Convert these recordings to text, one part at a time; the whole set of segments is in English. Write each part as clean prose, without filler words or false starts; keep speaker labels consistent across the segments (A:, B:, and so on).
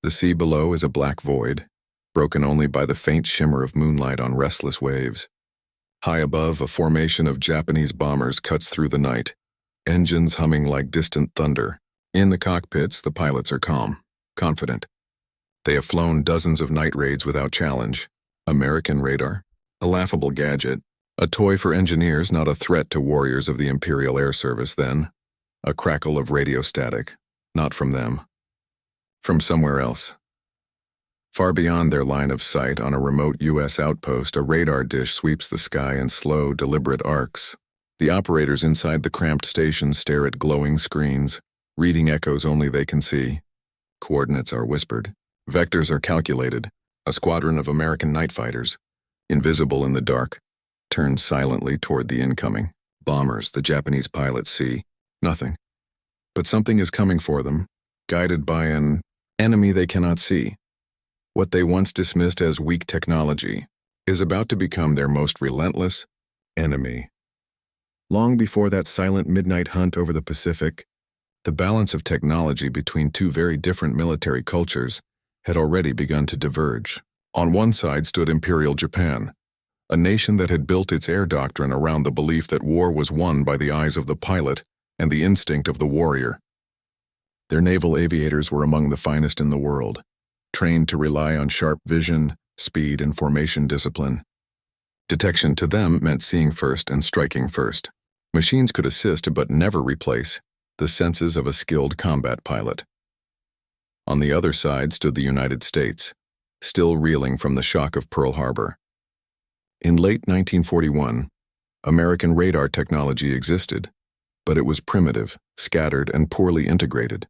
A: The sea below is a black void, broken only by the faint shimmer of moonlight on restless waves. High above, a formation of Japanese bombers cuts through the night, engines humming like distant thunder. In the cockpits, the pilots are calm, confident. They have flown dozens of night raids without challenge. American radar, a laughable gadget, a toy for engineers, not a threat to warriors of the Imperial Air Service then. A crackle of radio static, not from them. From somewhere else. Far beyond their line of sight, on a remote U.S. outpost, a radar dish sweeps the sky in slow, deliberate arcs. The operators inside the cramped station stare at glowing screens, reading echoes only they can see. Coordinates are whispered. Vectors are calculated. A squadron of American night fighters, invisible in the dark, turn silently toward the incoming bombers. The Japanese pilots see nothing. But something is coming for them, guided by an enemy they cannot see. What they once dismissed as weak technology is about to become their most relentless enemy. Long before that silent midnight hunt over the Pacific, the balance of technology between two very different military cultures had already begun to diverge. On one side stood Imperial Japan, a nation that had built its air doctrine around the belief that war was won by the eyes of the pilot and the instinct of the warrior. Their naval aviators were among the finest in the world, trained to rely on sharp vision, speed, and formation discipline. Detection to them meant seeing first and striking first. Machines could assist but never replace the senses of a skilled combat pilot. On the other side stood the United States, still reeling from the shock of Pearl Harbor. In late 1941, American radar technology existed, but it was primitive, scattered, and poorly integrated.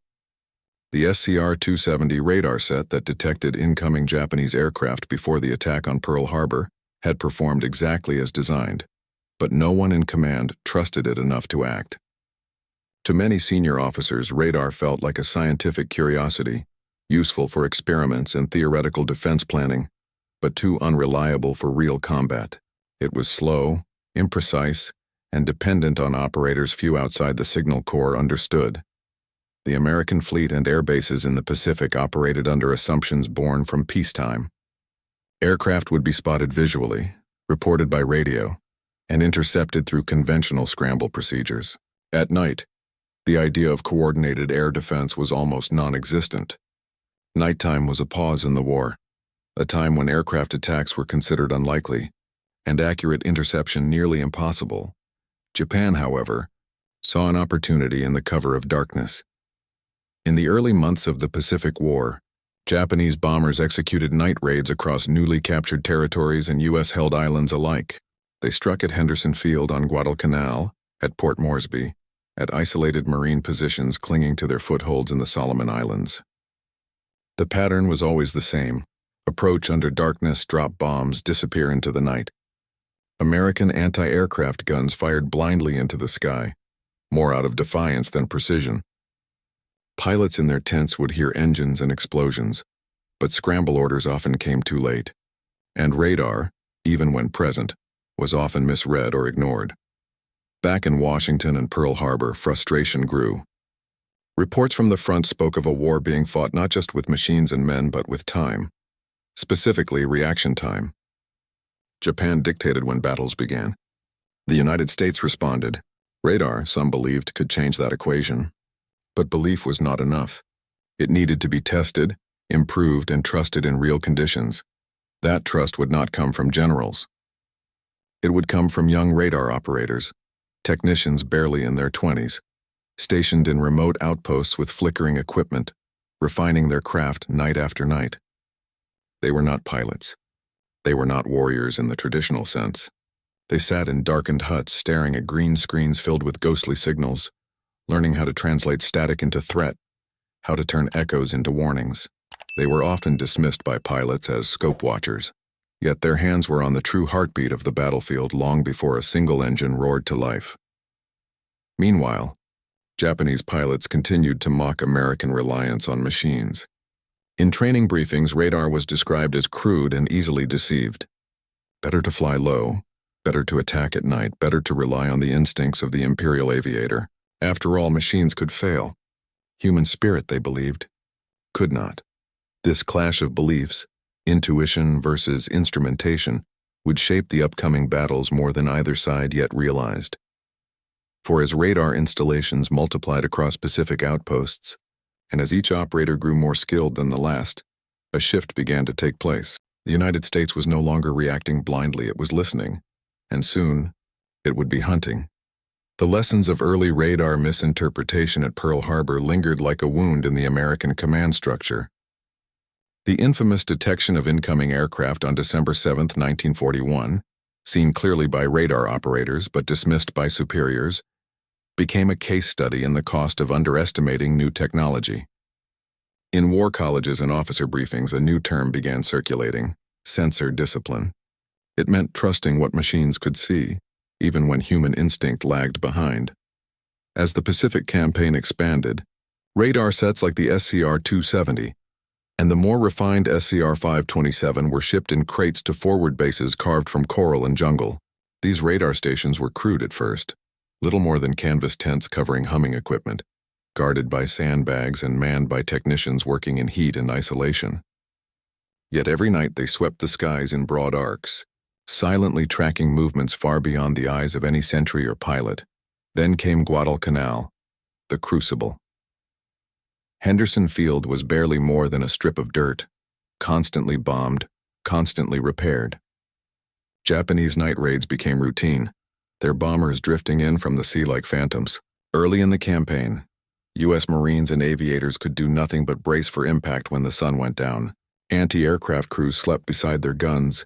A: The SCR-270 radar set that detected incoming Japanese aircraft before the attack on Pearl Harbor had performed exactly as designed, but no one in command trusted it enough to act. To many senior officers, radar felt like a scientific curiosity, useful for experiments and theoretical defense planning, but too unreliable for real combat. It was slow, imprecise, and dependent on operators few outside the signal corps understood. The American fleet and air bases in the Pacific operated under assumptions born from peacetime. Aircraft would be spotted visually, reported by radio, and intercepted through conventional scramble procedures. At night, the idea of coordinated air defense was almost non-existent. Nighttime was a pause in the war, a time when aircraft attacks were considered unlikely, and accurate interception nearly impossible. Japan, however, saw an opportunity in the cover of darkness. In the early months of the Pacific War, Japanese bombers executed night raids across newly captured territories and U.S.-held islands alike. They struck at Henderson Field on Guadalcanal, at Port Moresby, at isolated marine positions clinging to their footholds in the Solomon Islands. The pattern was always the same: approach under darkness, drop bombs, disappear into the night. American anti-aircraft guns fired blindly into the sky, more out of defiance than precision. Pilots in their tents would hear engines and explosions, but scramble orders often came too late, and radar, even when present, was often misread or ignored. Back in Washington and Pearl Harbor, frustration grew. Reports from the front spoke of a war being fought not just with machines and men, but with time, specifically reaction time. Japan dictated when battles began. The United States responded. Radar, some believed, could change that equation. But belief was not enough. It needed to be tested, improved, and trusted in real conditions. That trust would not come from generals. It would come from young radar operators, technicians barely in their 20s, stationed in remote outposts with flickering equipment, refining their craft night after night. They were not pilots. They were not warriors in the traditional sense. They sat in darkened huts staring at green screens filled with ghostly signals, learning how to translate static into threat, how to turn echoes into warnings. They were often dismissed by pilots as scope watchers, yet their hands were on the true heartbeat of the battlefield long before a single engine roared to life. Meanwhile, Japanese pilots continued to mock American reliance on machines. In training briefings, radar was described as crude and easily deceived. Better to fly low, better to attack at night, better to rely on the instincts of the Imperial aviator. After all, machines could fail. Human spirit, they believed, could not. This clash of beliefs, intuition versus instrumentation, would shape the upcoming battles more than either side yet realized. For as radar installations multiplied across Pacific outposts, and as each operator grew more skilled than the last, a shift began to take place. The United States was no longer reacting blindly, it was listening, and soon, it would be hunting. The lessons of early radar misinterpretation at Pearl Harbor lingered like a wound in the American command structure. The infamous detection of incoming aircraft on December 7, 1941, seen clearly by radar operators but dismissed by superiors, became a case study in the cost of underestimating new technology. In war colleges and officer briefings, a new term began circulating: sensor discipline. It meant trusting what machines could see, even when human instinct lagged behind. As the Pacific campaign expanded, radar sets like the SCR-270 and the more refined SCR-527 were shipped in crates to forward bases carved from coral and jungle. These radar stations were crude at first, little more than canvas tents covering humming equipment, guarded by sandbags and manned by technicians working in heat and isolation. Yet every night they swept the skies in broad arcs, silently tracking movements far beyond the eyes of any sentry or pilot. Then came Guadalcanal, the crucible. Henderson Field was barely more than a strip of dirt, constantly bombed, constantly repaired. Japanese night raids became routine, their bombers drifting in from the sea like phantoms. Early in the campaign, U.S. Marines and aviators could do nothing but brace for impact when the sun went down. Anti-aircraft crews slept beside their guns,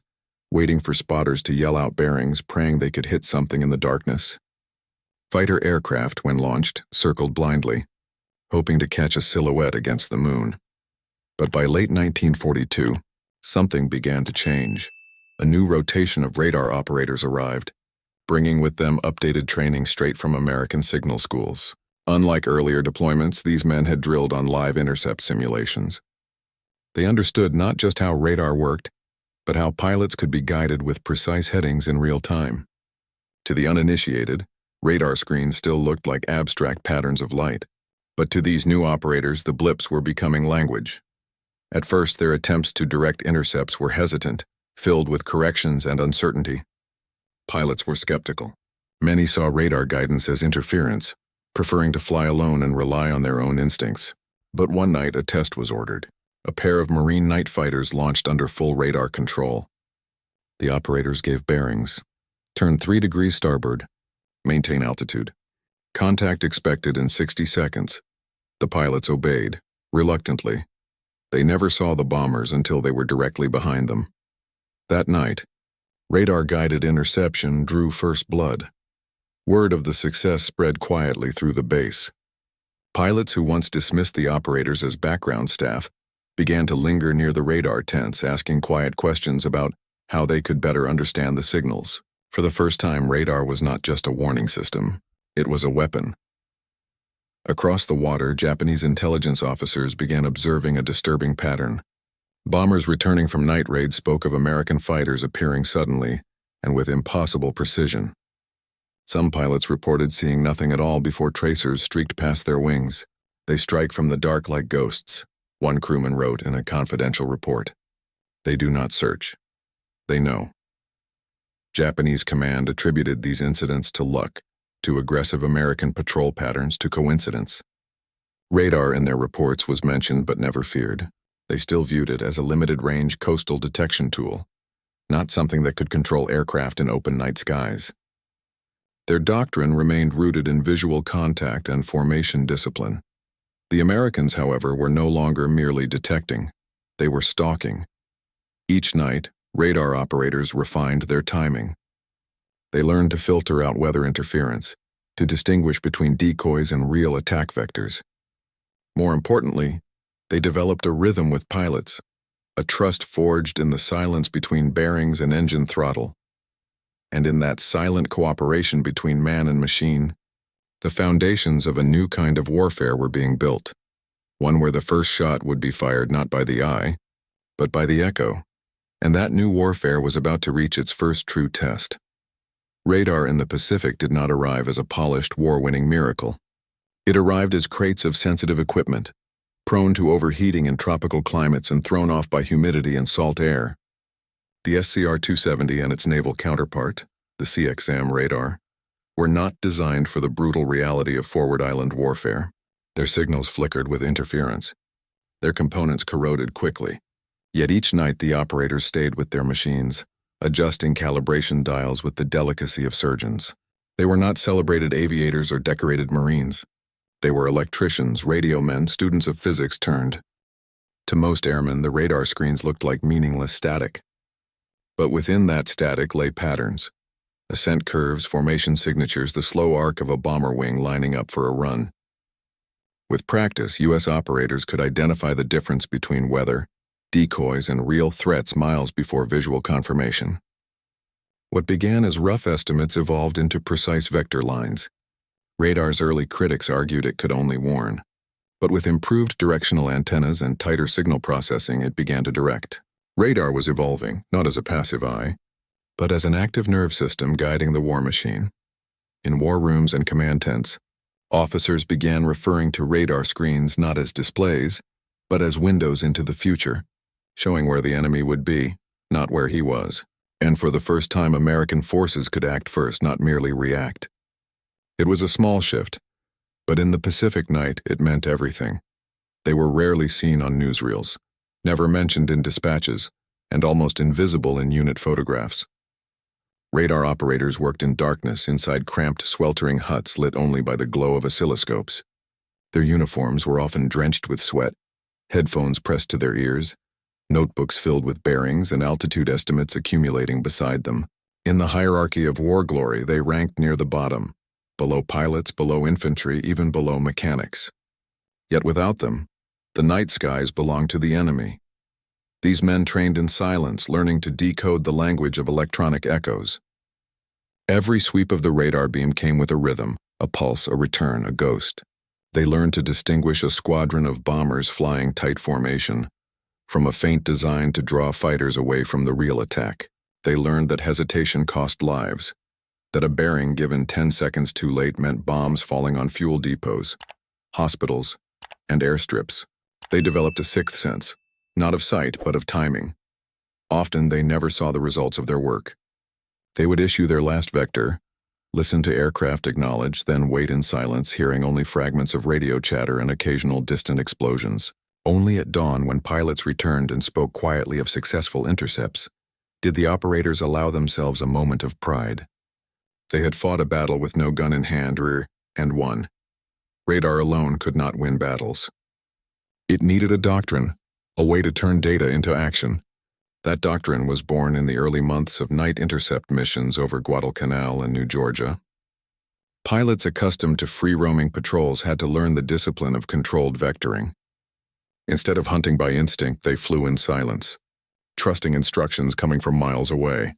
A: waiting for spotters to yell out bearings, praying they could hit something in the darkness. Fighter aircraft, when launched, circled blindly, hoping to catch a silhouette against the moon. But by late 1942, something began to change. A new rotation of radar operators arrived, bringing with them updated training straight from American signal schools. Unlike earlier deployments, these men had drilled on live intercept simulations. They understood not just how radar worked, but how pilots could be guided with precise headings in real time. To the uninitiated, radar screens still looked like abstract patterns of light. But to these new operators, the blips were becoming language. At first, their attempts to direct intercepts were hesitant, filled with corrections and uncertainty. Pilots were skeptical. Many saw radar guidance as interference, preferring to fly alone and rely on their own instincts. But one night, a test was ordered. A pair of Marine night fighters launched under full radar control. The operators gave bearings. Turn 3 degrees starboard. Maintain altitude. Contact expected in 60 seconds. The pilots obeyed, reluctantly. They never saw the bombers until they were directly behind them. That night, radar-guided interception drew first blood. Word of the success spread quietly through the base. Pilots who once dismissed the operators as background staff began to linger near the radar tents, asking quiet questions about how they could better understand the signals. For the first time, radar was not just a warning system. It was a weapon. Across the water, Japanese intelligence officers began observing a disturbing pattern. Bombers returning from night raids spoke of American fighters appearing suddenly and with impossible precision. Some pilots reported seeing nothing at all before tracers streaked past their wings. They strike from the dark like ghosts, one crewman wrote in a confidential report. They do not search. They know. Japanese command attributed these incidents to luck, to aggressive American patrol patterns, to coincidence. Radar in their reports was mentioned but never feared. They still viewed it as a limited-range coastal detection tool, not something that could control aircraft in open night skies. Their doctrine remained rooted in visual contact and formation discipline. The Americans, however, were no longer merely detecting. They were stalking. Each night, radar operators refined their timing. They learned to filter out weather interference, to distinguish between decoys and real attack vectors. More importantly, they developed a rhythm with pilots, a trust forged in the silence between bearings and engine throttle. And in that silent cooperation between man and machine, the foundations of a new kind of warfare were being built, one where the first shot would be fired not by the eye, but by the echo. And that new warfare was about to reach its first true test. Radar in the Pacific did not arrive as a polished, war-winning miracle. It arrived as crates of sensitive equipment, prone to overheating in tropical climates and thrown off by humidity and salt air. The SCR-270 and its naval counterpart, the CXM radar, were not designed for the brutal reality of forward island warfare. Their signals flickered with interference. Their components corroded quickly. Yet each night the operators stayed with their machines, adjusting calibration dials with the delicacy of surgeons. They were not celebrated aviators or decorated Marines. They were electricians, radio men, students of physics turned. To most airmen, the radar screens looked like meaningless static. But within that static lay patterns. Ascent curves, formation signatures, the slow arc of a bomber wing lining up for a run. With practice, U.S. operators could identify the difference between weather, decoys, and real threats miles before visual confirmation. What began as rough estimates evolved into precise vector lines. Radar's early critics argued it could only warn. But with improved directional antennas and tighter signal processing, it began to direct. Radar was evolving, not as a passive eye, but as an active nerve system guiding the war machine. In war rooms and command tents, officers began referring to radar screens not as displays, but as windows into the future, showing where the enemy would be, not where he was. And for the first time, American forces could act first, not merely react. It was a small shift, but in the Pacific night, it meant everything. They were rarely seen on newsreels, never mentioned in dispatches, and almost invisible in unit photographs. Radar operators worked in darkness inside cramped, sweltering huts lit only by the glow of oscilloscopes. Their uniforms were often drenched with sweat, headphones pressed to their ears, notebooks filled with bearings and altitude estimates accumulating beside them. In the hierarchy of war glory, they ranked near the bottom, below pilots, below infantry, even below mechanics. Yet without them, the night skies belonged to the enemy. These men trained in silence, learning to decode the language of electronic echoes. Every sweep of the radar beam came with a rhythm, a pulse, a return, a ghost. They learned to distinguish a squadron of bombers flying tight formation from a feint designed to draw fighters away from the real attack. They learned that hesitation cost lives, that a bearing given 10 seconds too late meant bombs falling on fuel depots, hospitals, and airstrips. They developed a sixth sense, not of sight, but of timing. Often they never saw the results of their work. They would issue their last vector, listen to aircraft acknowledge, then wait in silence, hearing only fragments of radio chatter and occasional distant explosions. Only at dawn, when pilots returned and spoke quietly of successful intercepts, did the operators allow themselves a moment of pride. They had fought a battle with no gun in hand and won. Radar alone could not win battles. It needed a doctrine, a way to turn data into action. That doctrine was born in the early months of night intercept missions over Guadalcanal and New Georgia. Pilots accustomed to free-roaming patrols had to learn the discipline of controlled vectoring. Instead of hunting by instinct, they flew in silence, trusting instructions coming from miles away.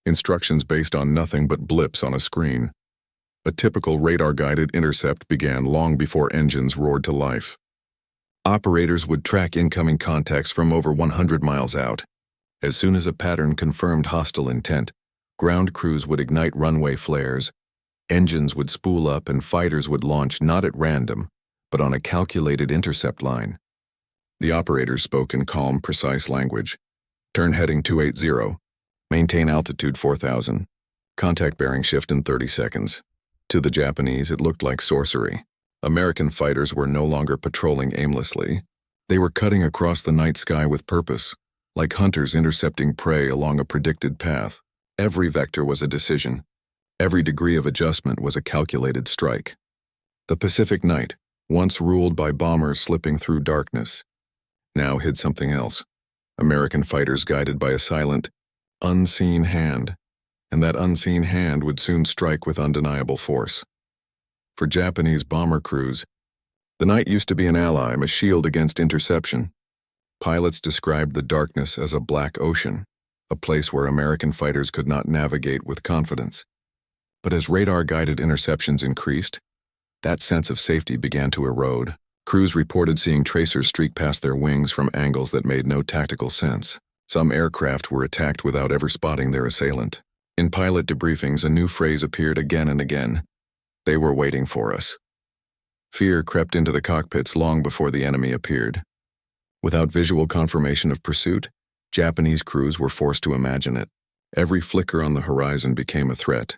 A: Instructions based on nothing but blips on a screen. A typical radar-guided intercept began long before engines roared to life. Operators would track incoming contacts from over 100 miles out. As soon as a pattern confirmed hostile intent, ground crews would ignite runway flares, engines would spool up, and fighters would launch not at random, but on a calculated intercept line. The operators spoke in calm, precise language. Turn heading 280. Maintain altitude 4,000. Contact bearing shift in 30 seconds. To the Japanese, it looked like sorcery. American fighters were no longer patrolling aimlessly. They were cutting across the night sky with purpose, like hunters intercepting prey along a predicted path. Every vector was a decision. Every degree of adjustment was a calculated strike. The Pacific night, once ruled by bombers slipping through darkness, now hid something else. American fighters guided by a silent, unseen hand, and that unseen hand would soon strike with undeniable force. For Japanese bomber crews, the night used to be an ally, a shield against interception. Pilots described the darkness as a black ocean, a place where American fighters could not navigate with confidence. But as radar-guided interceptions increased, that sense of safety began to erode. Crews reported seeing tracers streak past their wings from angles that made no tactical sense. Some aircraft were attacked without ever spotting their assailant. In pilot debriefings, a new phrase appeared again and again. They were waiting for us. Fear crept into the cockpits long before the enemy appeared. Without visual confirmation of pursuit, Japanese crews were forced to imagine it. Every flicker on the horizon became a threat.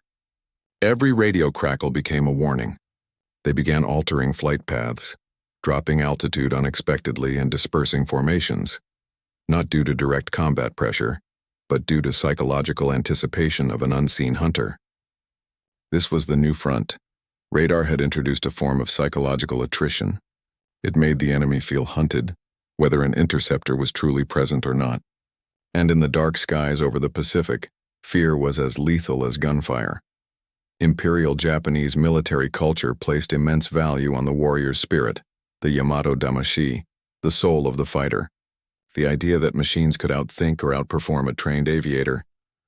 A: Every radio crackle became a warning. They began altering flight paths, dropping altitude unexpectedly and dispersing formations, not due to direct combat pressure, but due to psychological anticipation of an unseen hunter. This was the new front. Radar had introduced a form of psychological attrition. It made the enemy feel hunted, whether an interceptor was truly present or not. And in the dark skies over the Pacific, fear was as lethal as gunfire. Imperial Japanese military culture placed immense value on the warrior's spirit, the Yamato Damashi, the soul of the fighter. The idea that machines could outthink or outperform a trained aviator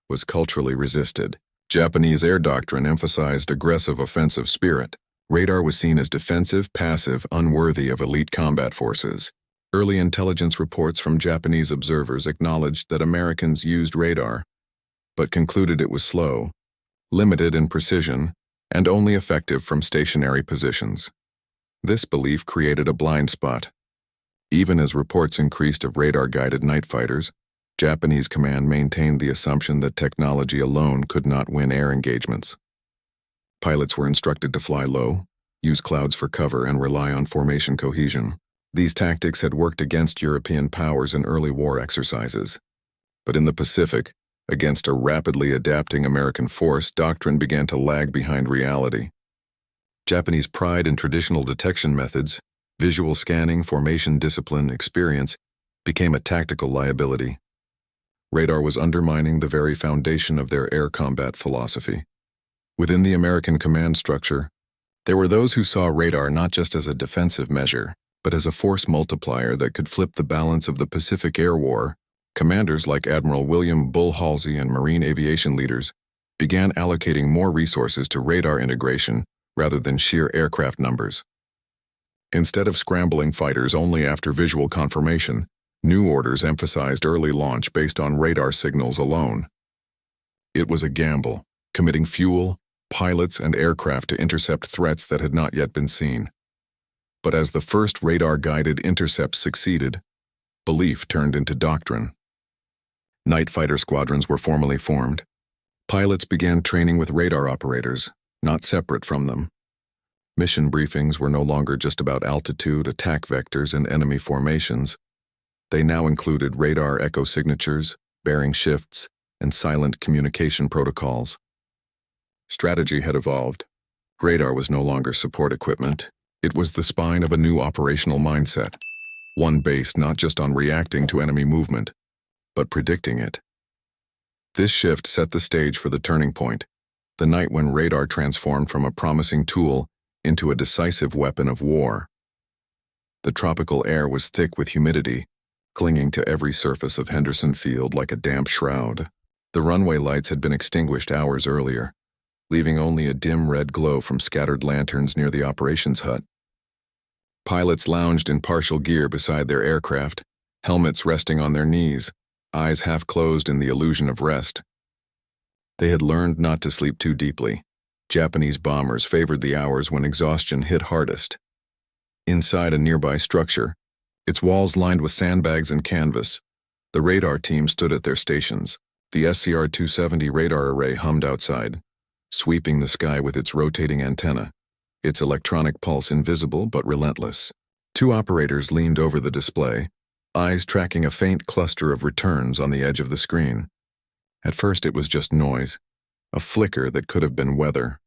A: was culturally resisted. Japanese air doctrine emphasized aggressive offensive spirit. Radar was seen as defensive, passive, unworthy of elite combat forces. Early intelligence reports from Japanese observers acknowledged that Americans used radar, but concluded it was slow, limited in precision, and only effective from stationary positions. This belief created a blind spot. Even as reports increased of radar-guided night fighters, Japanese command maintained the assumption that technology alone could not win air engagements. Pilots were instructed to fly low, use clouds for cover, and rely on formation cohesion. These tactics had worked against European powers in early war exercises. But in the Pacific, against a rapidly adapting American force, doctrine began to lag behind reality. Japanese pride in traditional detection methods, visual scanning, formation discipline, experience, became a tactical liability. Radar was undermining the very foundation of their air combat philosophy. Within the American command structure, there were those who saw radar not just as a defensive measure, but as a force multiplier that could flip the balance of the Pacific Air War. Commanders like Admiral William Bull Halsey and Marine aviation leaders began allocating more resources to radar integration rather than sheer aircraft numbers. Instead of scrambling fighters only after visual confirmation, new orders emphasized early launch based on radar signals alone. It was a gamble, committing fuel, pilots, and aircraft to intercept threats that had not yet been seen. But as the first radar-guided intercepts succeeded, belief turned into doctrine. Night fighter squadrons were formally formed. Pilots began training with radar operators, not separate from them. Mission briefings were no longer just about altitude, attack vectors, and enemy formations. They now included radar echo signatures, bearing shifts, and silent communication protocols. Strategy had evolved. Radar was no longer support equipment. It was the spine of a new operational mindset, one based not just on reacting to enemy movement, but predicting it. This shift set the stage for the turning point, the night when radar transformed from a promising tool into a decisive weapon of war. The tropical air was thick with humidity, clinging to every surface of Henderson Field like a damp shroud. The runway lights had been extinguished hours earlier, leaving only a dim red glow from scattered lanterns near the operations hut. Pilots lounged in partial gear beside their aircraft, helmets resting on their knees, eyes half closed in the illusion of rest. They had learned not to sleep too deeply. Japanese bombers favored the hours when exhaustion hit hardest. Inside a nearby structure, its walls lined with sandbags and canvas, the radar team stood at their stations. The SCR-270 radar array hummed outside, sweeping the sky with its rotating antenna, its electronic pulse invisible but relentless. Two operators leaned over the display, eyes tracking a faint cluster of returns on the edge of the screen. At first it was just noise, a flicker that could have been weather.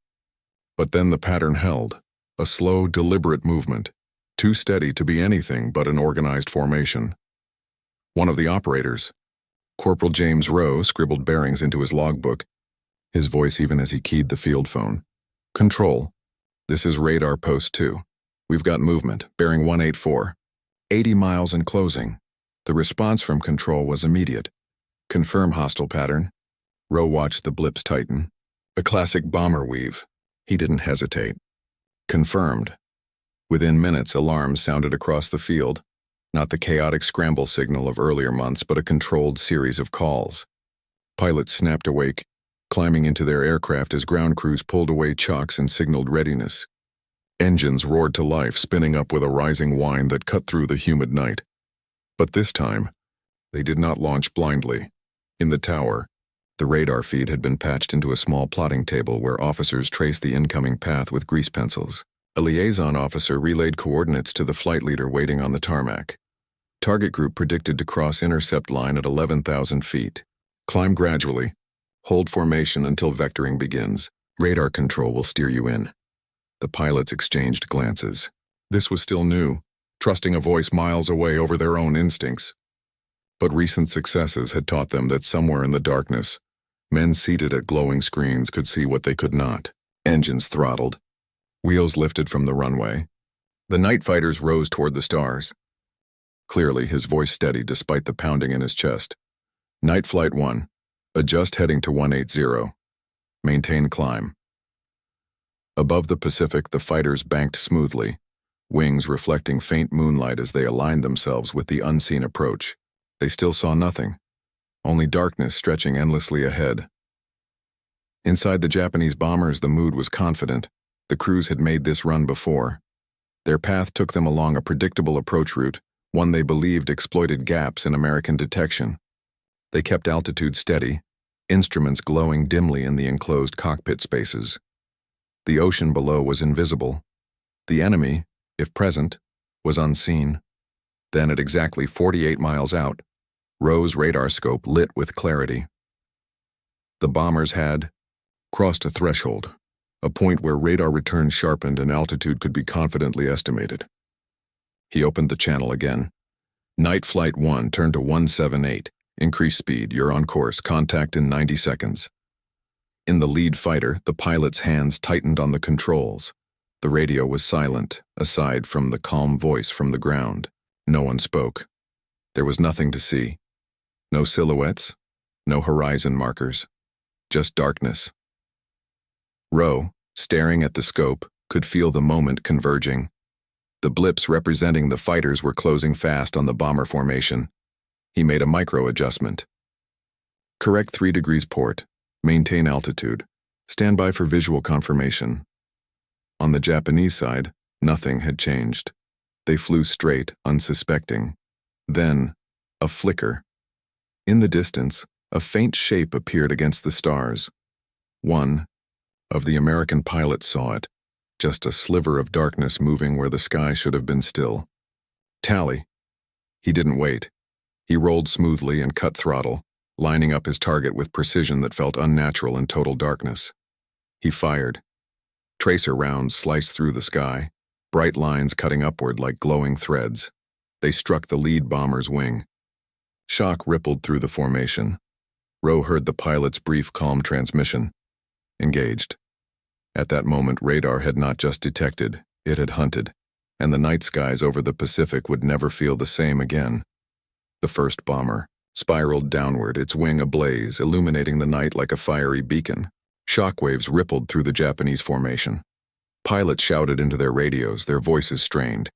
A: But then the pattern held, a slow, deliberate movement, too steady to be anything but an organized formation. One of the operators, Corporal James Rowe, scribbled bearings into his logbook, his voice even as he keyed the field phone. "Control, this is Radar Post 2. We've got movement, bearing 184. 80 miles and closing." The response from Control was immediate. "Confirm hostile pattern." Rowe watched the blips tighten. A classic bomber weave. He didn't hesitate. "Confirmed." Within minutes, alarms sounded across the field, not the chaotic scramble signal of earlier months, but a controlled series of calls. Pilots snapped awake, climbing into their aircraft as ground crews pulled away chocks and signaled readiness. Engines roared to life, spinning up with a rising whine that cut through the humid night. But this time, they did not launch blindly. In the tower, the radar feed had been patched into a small plotting table where officers traced the incoming path with grease pencils. A liaison officer relayed coordinates to the flight leader waiting on the tarmac. Target group predicted to cross intercept line at 11,000 feet. Climb gradually. Hold formation until vectoring begins. Radar control will steer you in. The pilots exchanged glances. This was still new, trusting a voice miles away over their own instincts. But recent successes had taught them that somewhere in the darkness, men seated at glowing screens could see what they could not. Engines throttled. Wheels lifted from the runway. The night fighters rose toward the stars. Clearly, his voice steady despite the pounding in his chest. Night Flight 1. Adjust heading to 180. Maintain climb. Above the Pacific, the fighters banked smoothly, wings reflecting faint moonlight as they aligned themselves with the unseen approach. They still saw nothing, only darkness stretching endlessly ahead. Inside the Japanese bombers, the mood was confident. The crews had made this run before. Their path took them along a predictable approach route, one they believed exploited gaps in American detection. They kept altitude steady, instruments glowing dimly in the enclosed cockpit spaces. The ocean below was invisible. The enemy, if present, was unseen. Then at exactly 48 miles out, Rowe's radar scope lit with clarity. The bombers had crossed a threshold, a point where radar returns sharpened and altitude could be confidently estimated. He opened the channel again. Night Flight 1 turned to 178. Increase speed, you're on course, contact in 90 seconds. In the lead fighter, the pilot's hands tightened on the controls. The radio was silent, aside from the calm voice from the ground. No one spoke. There was nothing to see. No silhouettes, no horizon markers, just darkness. Rowe, staring at the scope, could feel the moment converging. The blips representing the fighters were closing fast on the bomber formation. He made a micro-adjustment. Correct 3 degrees port. Maintain altitude. Stand by for visual confirmation. On the Japanese side, nothing had changed. They flew straight, unsuspecting. Then, a flicker. In the distance, a faint shape appeared against the stars. One of the American pilots saw it, just a sliver of darkness moving where the sky should have been still. Tally. He didn't wait. He rolled smoothly and cut throttle, lining up his target with precision that felt unnatural in total darkness. He fired. Tracer rounds sliced through the sky, bright lines cutting upward like glowing threads. They struck the lead bomber's wing. Shock rippled through the formation. Rowe heard the pilot's brief, calm transmission. Engaged. At that moment, radar had not just detected, it had hunted, and the night skies over the Pacific would never feel the same again. The first bomber spiraled downward, its wing ablaze, illuminating the night like a fiery beacon. Shockwaves rippled through the Japanese formation. Pilots shouted into their radios, their voices strained,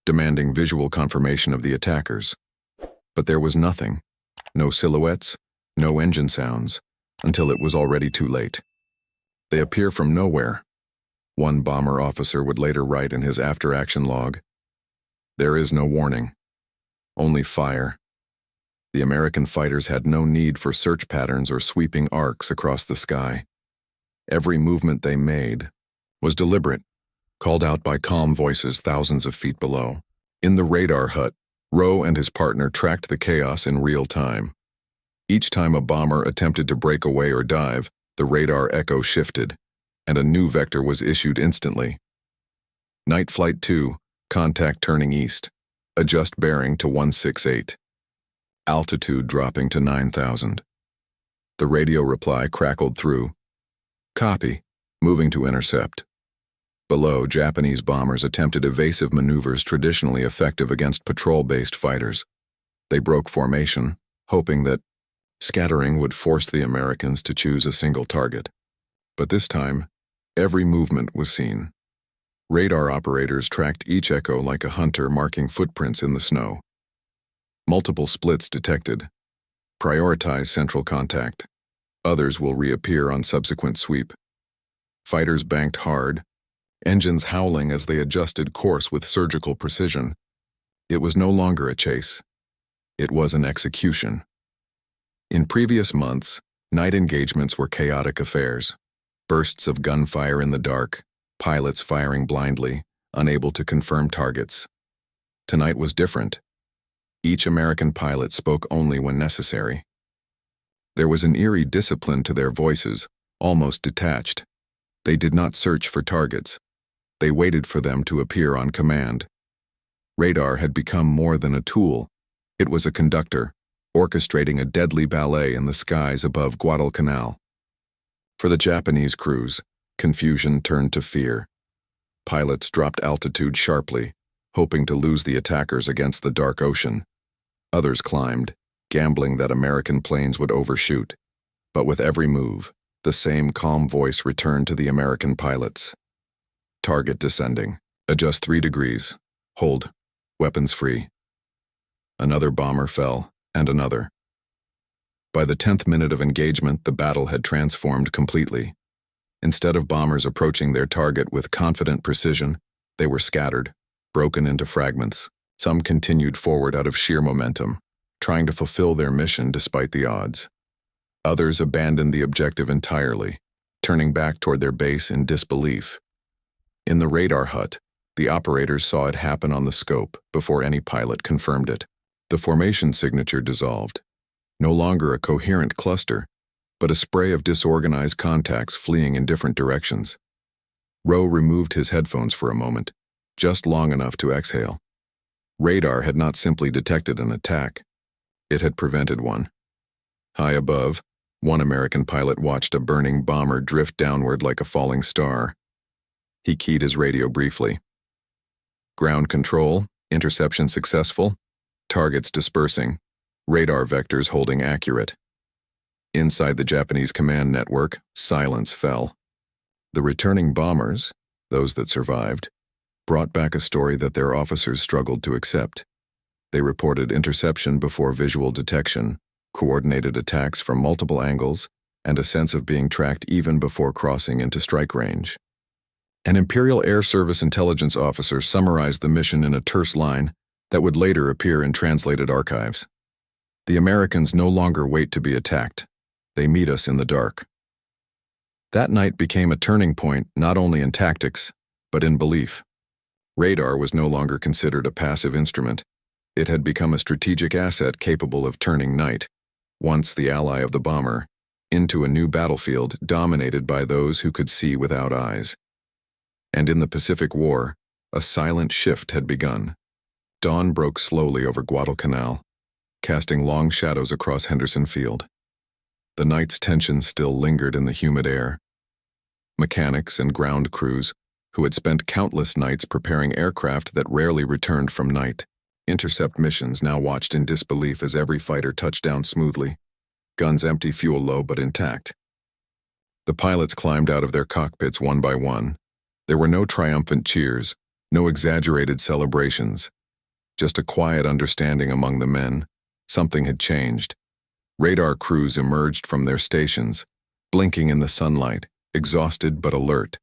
A: demanding visual confirmation of the attackers. But there was nothing. No silhouettes, no engine sounds, until it was already too late. They appear from nowhere. One bomber officer would later write in his after-action log, "There is no warning, only fire." The American fighters had no need for search patterns or sweeping arcs across the sky. Every movement they made was deliberate, called out by calm voices thousands of feet below. In the radar hut, Rowe and his partner tracked the chaos in real time. Each time a bomber attempted to break away or dive, the radar echo shifted, and a new vector was issued instantly. Night Flight 2, contact turning east. Adjust bearing to 168. Altitude dropping to 9,000. The radio reply crackled through. Copy, moving to intercept. Below, Japanese bombers attempted evasive maneuvers traditionally effective against patrol-based fighters. They broke formation, hoping that scattering would force the Americans to choose a single target. But this time, every movement was seen. Radar operators tracked each echo like a hunter marking footprints in the snow. Multiple splits detected. Prioritize central contact. Others will reappear on subsequent sweep. Fighters banked hard, engines howling as they adjusted course with surgical precision. It was no longer a chase. It was an execution. In previous months, night engagements were chaotic affairs. Bursts of gunfire in the dark, pilots firing blindly, unable to confirm targets. Tonight was different. Each American pilot spoke only when necessary. There was an eerie discipline to their voices, almost detached. They did not search for targets. They waited for them to appear on command. Radar had become more than a tool. It was a conductor, orchestrating a deadly ballet in the skies above Guadalcanal. For the Japanese crews, confusion turned to fear. Pilots dropped altitude sharply, hoping to lose the attackers against the dark ocean. Others climbed, gambling that American planes would overshoot. But with every move, the same calm voice returned to the American pilots. Target descending. Adjust 3 degrees. Hold. Weapons free. Another bomber fell, and another. By the 10th minute of engagement, the battle had transformed completely. Instead of bombers approaching their target with confident precision, they were scattered, broken into fragments. Some continued forward out of sheer momentum, trying to fulfill their mission despite the odds. Others abandoned the objective entirely, turning back toward their base in disbelief. In the radar hut, the operators saw it happen on the scope before any pilot confirmed it. The formation signature dissolved. No longer a coherent cluster, but a spray of disorganized contacts fleeing in different directions. Rowe removed his headphones for a moment, just long enough to exhale. Radar had not simply detected an attack. It had prevented one. High above, one American pilot watched a burning bomber drift downward like a falling star. He keyed his radio briefly. Ground control, interception successful, targets dispersing, radar vectors holding accurate. Inside the Japanese command network, silence fell. The returning bombers, those that survived, brought back a story that their officers struggled to accept. They reported interception before visual detection, coordinated attacks from multiple angles, and a sense of being tracked even before crossing into strike range. An Imperial Air Service intelligence officer summarized the mission in a terse line that would later appear in translated archives. The Americans no longer wait to be attacked. They meet us in the dark. That night became a turning point not only in tactics, but in belief. Radar was no longer considered a passive instrument. It had become a strategic asset capable of turning night, once the ally of the bomber, into a new battlefield dominated by those who could see without eyes. And in the Pacific War, a silent shift had begun. Dawn broke slowly over Guadalcanal, casting long shadows across Henderson Field. The night's tension still lingered in the humid air. Mechanics and ground crews, who had spent countless nights preparing aircraft that rarely returned from night, intercept missions now watched in disbelief as every fighter touched down smoothly, guns empty, fuel low but intact. The pilots climbed out of their cockpits one by one. There were no triumphant cheers, no exaggerated celebrations, just a quiet understanding among the men. Something had changed. Radar crews emerged from their stations, blinking in the sunlight, exhausted but alert.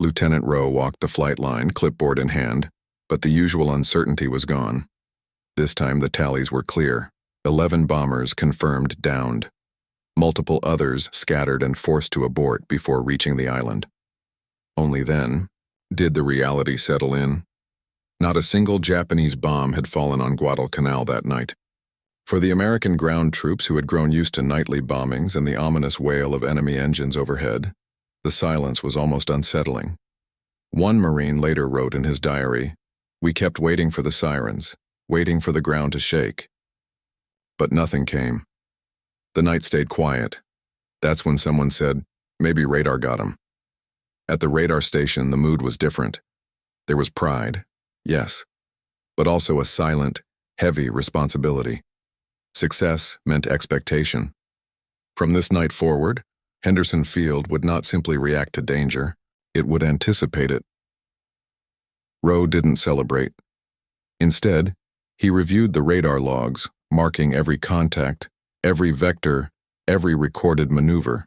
A: Lieutenant Rowe walked the flight line, clipboard in hand, but the usual uncertainty was gone. This time the tallies were clear. 11 bombers confirmed downed. Multiple others scattered and forced to abort before reaching the island. Only then did the reality settle in. Not a single Japanese bomb had fallen on Guadalcanal that night. For the American ground troops who had grown used to nightly bombings and the ominous wail of enemy engines overhead, the silence was almost unsettling. One Marine later wrote in his diary, "We kept waiting for the sirens, waiting for the ground to shake." But nothing came. The night stayed quiet. That's when someone said, "Maybe radar got him." At the radar station, the mood was different. There was pride, yes, but also a silent, heavy responsibility. Success meant expectation. From this night forward, Henderson Field would not simply react to danger, it would anticipate it. Rowe didn't celebrate. Instead, he reviewed the radar logs, marking every contact, every vector, every recorded maneuver.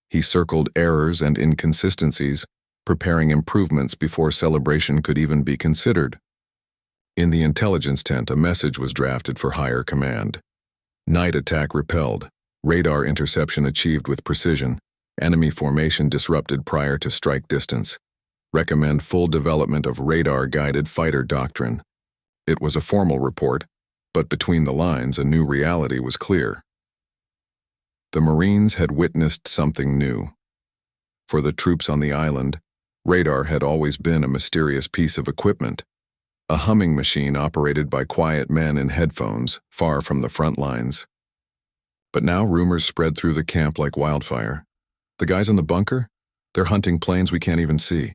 A: He circled errors and inconsistencies, preparing improvements before celebration could even be considered. In the intelligence tent, a message was drafted for higher command. Night attack repelled, radar interception achieved with precision, enemy formation disrupted prior to strike distance. Recommend full development of radar-guided fighter doctrine. It was a formal report, but between the lines a new reality was clear. The Marines had witnessed something new. For the troops on the island, radar had always been a mysterious piece of equipment, a humming machine operated by quiet men in headphones, far from the front lines. But now rumors spread through the camp like wildfire. The guys in the bunker? They're hunting planes we can't even see.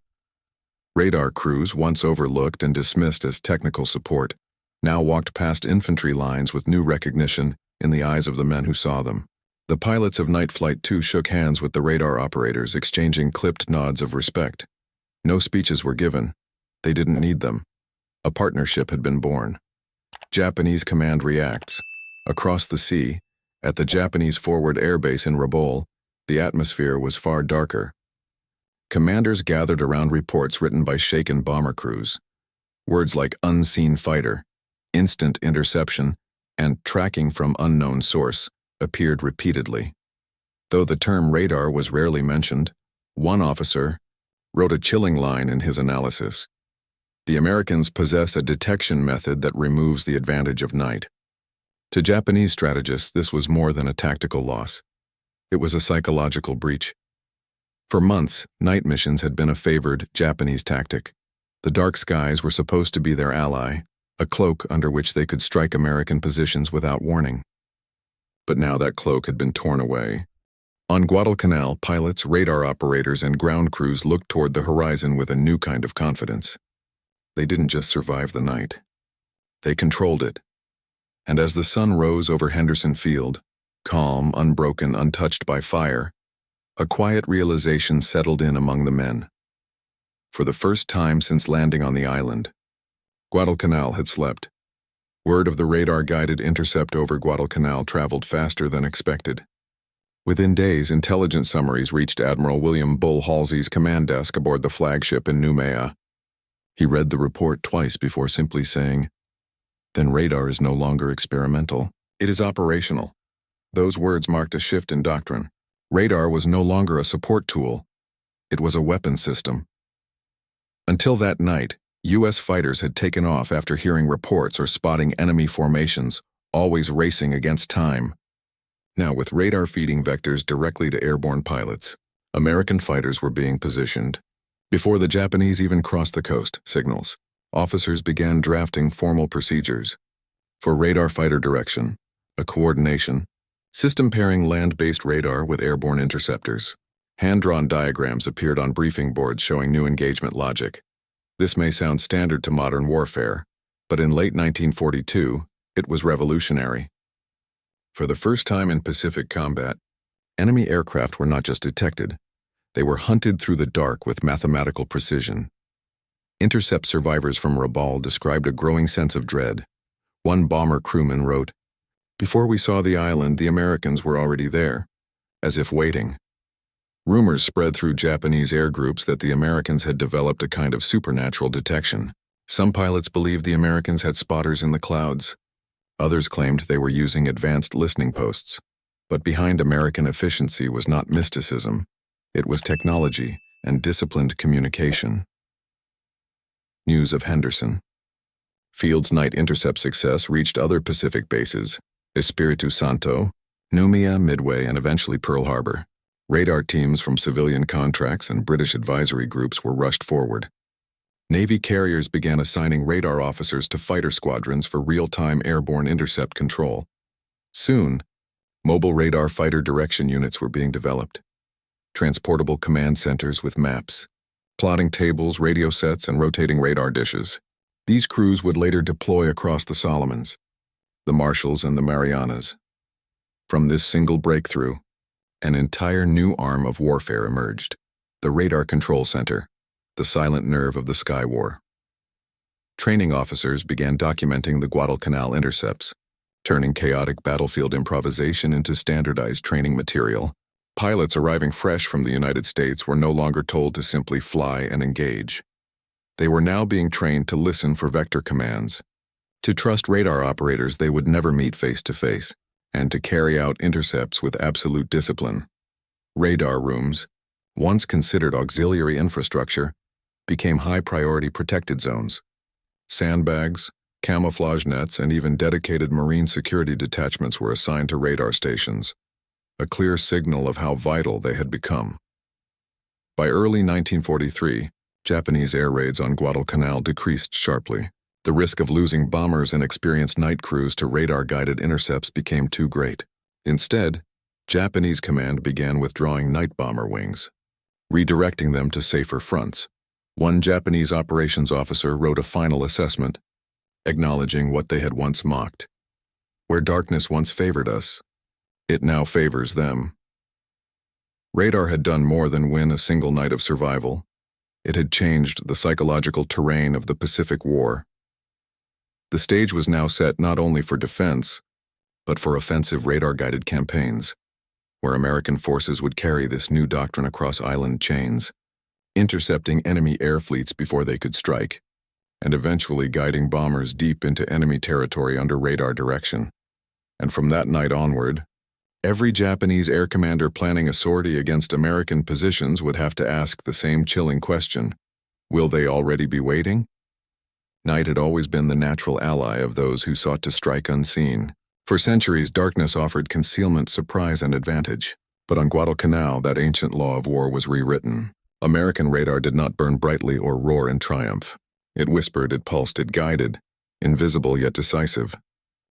A: Radar crews, once overlooked and dismissed as technical support, now walked past infantry lines with new recognition in the eyes of the men who saw them. The pilots of Night Flight 2 shook hands with the radar operators, exchanging clipped nods of respect. No speeches were given. They didn't need them. A partnership had been born. Japanese command reacts. Across the sea, at the Japanese forward airbase in Rabaul, the atmosphere was far darker. Commanders gathered around reports written by shaken bomber crews. Words like unseen fighter, instant interception, and tracking from unknown source appeared repeatedly. Though the term radar was rarely mentioned, one officer wrote a chilling line in his analysis. The Americans possess a detection method that removes the advantage of night. To Japanese strategists, this was more than a tactical loss. It was a psychological breach. For months, night missions had been a favored Japanese tactic. The dark skies were supposed to be their ally, a cloak under which they could strike American positions without warning. But now that cloak had been torn away. On Guadalcanal, pilots, radar operators, and ground crews looked toward the horizon with a new kind of confidence. They didn't just survive the night. They controlled it. And as the sun rose over Henderson Field, calm, unbroken, untouched by fire, a quiet realization settled in among the men. For the first time since landing on the island, Guadalcanal had slept. Word of the radar-guided intercept over Guadalcanal traveled faster than expected. Within days, intelligence summaries reached Admiral William Bull Halsey's command desk aboard the flagship in Noumea. He read the report twice before simply saying, "Then radar is no longer experimental. It is operational." Those words marked a shift in doctrine. Radar was no longer a support tool. It was a weapon system. Until that night, U.S. fighters had taken off after hearing reports or spotting enemy formations, always racing against time. Now, with radar feeding vectors directly to airborne pilots, American fighters were being positioned. Before the Japanese even crossed the coast signals, officers began drafting formal procedures. For radar fighter direction, a coordination, system pairing land-based radar with airborne interceptors. Hand-drawn diagrams appeared on briefing boards showing new engagement logic. This may sound standard to modern warfare, but in late 1942, it was revolutionary. For the first time in Pacific combat, enemy aircraft were not just detected, they were hunted through the dark with mathematical precision. Intercept survivors from Rabaul described a growing sense of dread. One bomber crewman wrote, "Before we saw the island, the Americans were already there, as if waiting." Rumors spread through Japanese air groups that the Americans had developed a kind of supernatural detection. Some pilots believed the Americans had spotters in the clouds. Others claimed they were using advanced listening posts. But behind American efficiency was not mysticism. It was technology and disciplined communication. News of Henderson Field's night intercept success reached other Pacific bases, Espiritu Santo, Noumea, Midway, and eventually Pearl Harbor. Radar teams from civilian contracts and British advisory groups were rushed forward. Navy carriers began assigning radar officers to fighter squadrons for real-time airborne intercept control. Soon, mobile radar fighter direction units were being developed. Transportable command centers with maps, plotting tables, radio sets, and rotating radar dishes. These crews would later deploy across the Solomons, the Marshalls, and the Marianas. From this single breakthrough, an entire new arm of warfare emerged, the Radar Control Center, the silent nerve of the Sky War. Training officers began documenting the Guadalcanal intercepts, turning chaotic battlefield improvisation into standardized training material. Pilots arriving fresh from the United States were no longer told to simply fly and engage. They were now being trained to listen for vector commands, to trust radar operators they would never meet face to face, and to carry out intercepts with absolute discipline. Radar rooms, once considered auxiliary infrastructure, became high-priority protected zones. Sandbags, camouflage nets, and even dedicated marine security detachments were assigned to radar stations, a clear signal of how vital they had become. By early 1943, Japanese air raids on Guadalcanal decreased sharply. The risk of losing bombers and experienced night crews to radar-guided intercepts became too great. Instead, Japanese command began withdrawing night bomber wings, redirecting them to safer fronts. One Japanese operations officer wrote a final assessment, acknowledging what they had once mocked. Where darkness once favored us, it now favors them. Radar had done more than win a single night of survival. It had changed the psychological terrain of the Pacific War. The stage was now set not only for defense, but for offensive radar-guided campaigns, where American forces would carry this new doctrine across island chains, intercepting enemy air fleets before they could strike, and eventually guiding bombers deep into enemy territory under radar direction. And from that night onward, every Japanese air commander planning a sortie against American positions would have to ask the same chilling question: will they already be waiting? Night had always been the natural ally of those who sought to strike unseen. For centuries, darkness offered concealment, surprise, and advantage. But on Guadalcanal, that ancient law of war was rewritten. American radar did not burn brightly or roar in triumph. It whispered, it pulsed, it guided, invisible yet decisive.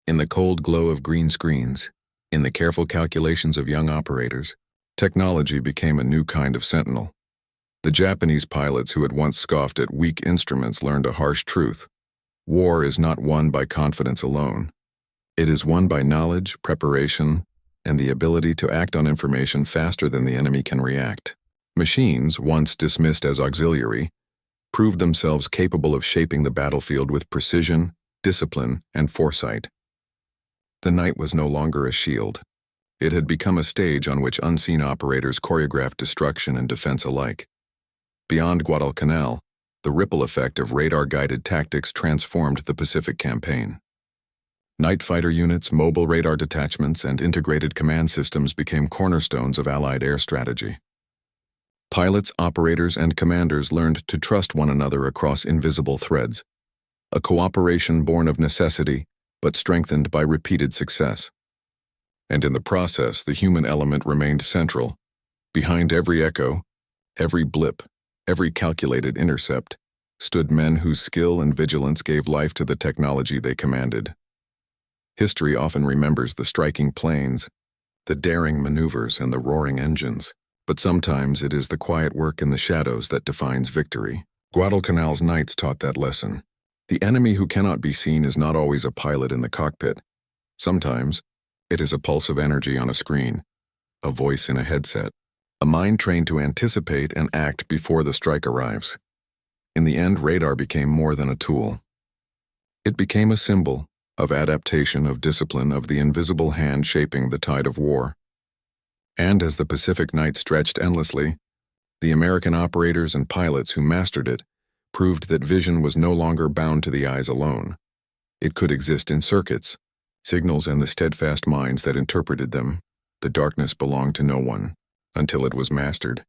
A: In the cold glow of green screens, in the careful calculations of young operators, technology became a new kind of sentinel. The Japanese pilots who had once scoffed at weak instruments learned a harsh truth. War is not won by confidence alone. It is won by knowledge, preparation, and the ability to act on information faster than the enemy can react. Machines, once dismissed as auxiliary, proved themselves capable of shaping the battlefield with precision, discipline, and foresight. The night was no longer a shield. It had become a stage on which unseen operators choreographed destruction and defense alike. Beyond Guadalcanal, the ripple effect of radar-guided tactics transformed the Pacific campaign. Night fighter units, mobile radar detachments, and integrated command systems became cornerstones of Allied air strategy. Pilots, operators, and commanders learned to trust one another across invisible threads, a cooperation born of necessity, but strengthened by repeated success. And in the process, the human element remained central. Behind every echo, every blip, every calculated intercept, stood men whose skill and vigilance gave life to the technology they commanded. History often remembers the striking planes, the daring maneuvers, and the roaring engines, but sometimes it is the quiet work in the shadows that defines victory. Guadalcanal's nights taught that lesson. The enemy who cannot be seen is not always a pilot in the cockpit. Sometimes, it is a pulse of energy on a screen, a voice in a headset, a mind trained to anticipate and act before the strike arrives. In the end, radar became more than a tool. It became a symbol of adaptation, of discipline, of the invisible hand shaping the tide of war. And as the Pacific night stretched endlessly, the American operators and pilots who mastered it proved that vision was no longer bound to the eyes alone. It could exist in circuits, signals, and the steadfast minds that interpreted them. The darkness belonged to no one, until it was mastered.